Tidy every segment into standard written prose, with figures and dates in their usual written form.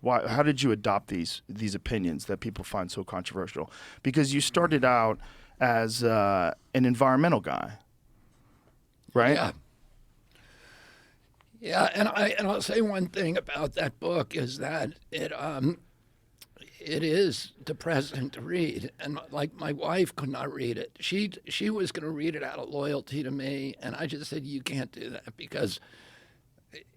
Why? How did you adopt these opinions that people find so controversial? Because you started out as an environmental guy, right? Yeah. Yeah, and I'll say one thing about that book is that it is depressing to read, and like my wife could not read it. She was going to read it out of loyalty to me, and I just said you can't do that because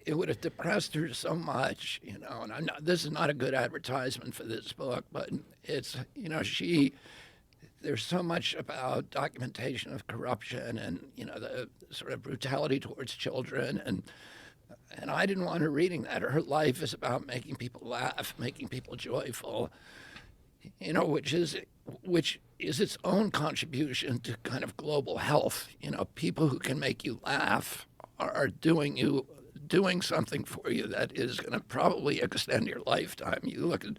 it would have depressed her so much, you know. And I'm not, this is not a good advertisement for this book, but it's, you know, there's so much about documentation of corruption and, you know, the sort of brutality towards children, and I didn't want her reading that. Her life is about making people laugh, making people joyful, you know, which is its own contribution to kind of global health. You know, people who can make you laugh are doing something for you that is going to probably extend your lifetime. You look at,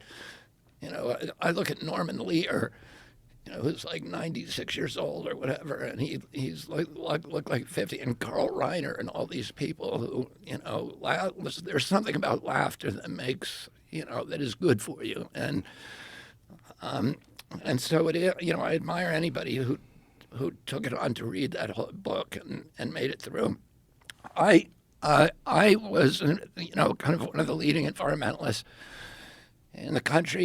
you know, I look at Norman Lear, you know, who's like 96 years old or whatever, and he's look like 50, and Carl Reiner and all these people who, you know, there's something about laughter that makes, you know, that is good for you, and so it is, you know, I admire anybody who took it on to read that whole book and made it through. I was, you know, kind of one of the leading environmentalists in the country.